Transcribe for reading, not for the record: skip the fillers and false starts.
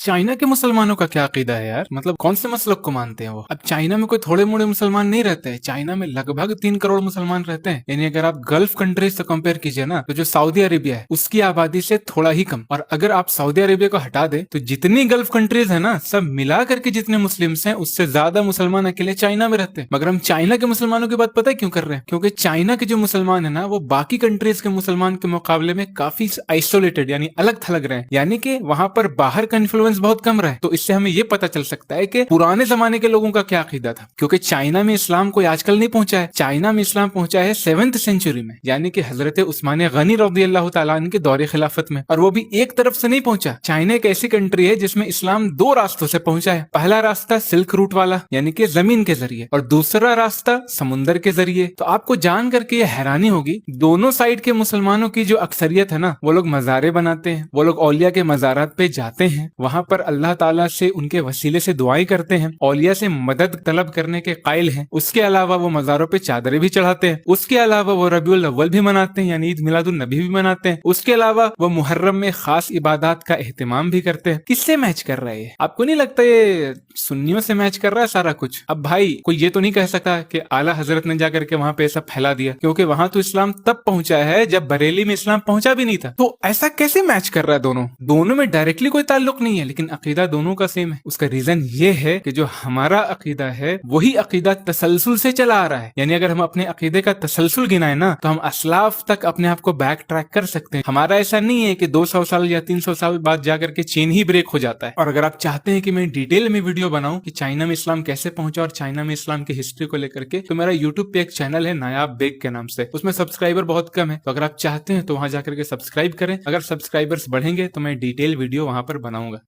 China के मुसलमानों का क्या अकीदा है यार? मतलब कौन से मसलक को मानते हैं वो? अब चाइना में कोई थोड़े मोड़े मुसलमान नहीं रहते हैं। चाइना में लगभग 3 करोड़ मुसलमान रहते हैं। यानी अगर आप गल्फ कंट्रीज से कंपेयर कीजिए ना, तो जो सऊदी अरेबिया है उसकी आबादी से थोड़ा ही कम। और अगर आप सऊदी अरेबिया को हटा दे तो जितनी गल्फ कंट्रीज है ना, सब मिला करके जितने मुस्लिम्स हैं उससे ज्यादा मुसलमान अकेले चाइना में रहते हैं। मगर हम चाइना के मुसलमानों की बात पता है क्यों कर रहे हैं? क्योंकि चाइना के जो मुसलमान है ना, वो बाकी कंट्रीज के मुसलमान के मुकाबले में काफी आइसोलेटेड यानी अलग थलग रहे हैं। यानी कि वहां पर बाहर का इन्फ्लुएंस बहुत कम रहा है। तो इससे हमें ये पता चल सकता है कि पुराने जमाने के लोगों का क्या अकीदा था। क्योंकि चाइना में इस्लाम कोई आजकल नहीं पहुंचा है। चाइना में इस्लाम पहुंचा है 7th सेंचुरी में, यानी कि हजरत उस्मान गनी रज़ी अल्लाह तआला अन्हु के दौरे खिलाफत में। और वो भी एक तरफ से नहीं पहुंचा। चाइना एक ऐसी कंट्री है जिसमें इस्लाम 2 रास्तों से पहुंचा है। पहला रास्ता सिल्क रूट वाला यानी कि जमीन के जरिए, और दूसरा रास्ता समुंदर के जरिए। तो आपको जान करके ये हैरानी होगी, दोनों साइड के मुसलमानों की जो अक्सरियत है ना, वो लोग मज़ारे बनाते हैं, वो लोग औलिया के मज़ारात पे जाते हैं, वहां पर अल्लाह ताला से उनके वसीले से दुआएं करते हैं, औलिया से मदद तलब करने के कायल हैं। उसके अलावा वो मज़ारों पे चादरें भी चढ़ाते हैं। उसके अलावा वो रबीउल अव्वल भी मनाते हैं यानी ईद मिलादुन नबी भी मनाते हैं। उसके अलावा वो मुहर्रम में खास इबादत का एहतमाम भी करते हैं। किससे मैच कर रहा है? आपको नहीं लगता ये सुन्नियों से मैच कर रहा है सारा कुछ? अब भाई कोई ये तो नहीं कह सकता कि आला हजरत ने जाकर के वहां पे सब फैला दिया, क्योंकि वहां तो इस्लाम तब पहुंचा है जब बरेली में इस्लाम पहुंचा भी नहीं था। तो ऐसा कैसे मैच कर रहा है? दोनों में डायरेक्टली कोई ताल्लुक नहीं है, लेकिन अकीदा दोनों का सेम है। उसका रीजन ये है कि जो हमारा अकीदा है वही अकीदा तसलसल से चला आ रहा है। यानी अगर हम अपने अकीदे का तसलसल गिनाए ना, तो हम असलाफ तक अपने आप को बैक ट्रैक कर सकते हैं। हमारा ऐसा नहीं है कि 200 साल या 300 साल बाद जाकर के चेन ही ब्रेक हो जाता है। और अगर आप चाहते हैं कि मैं डिटेल में वीडियो बनाऊं कि चाइना में इस्लाम कैसे पहुंचा और चाइना में इस्लाम की हिस्ट्री को लेकर के, तो मेरा यूट्यूब पे एक चैनल है नायाब बेग के नाम से। उसमें सब्सक्राइबर बहुत कम है, तो अगर आप चाहते हैं तो वहां जाकर के सब्सक्राइब करें। अगर सब्सक्राइबर्स बढ़ेंगे तो मैं डिटेल वीडियो वहां पर बनाऊंगा।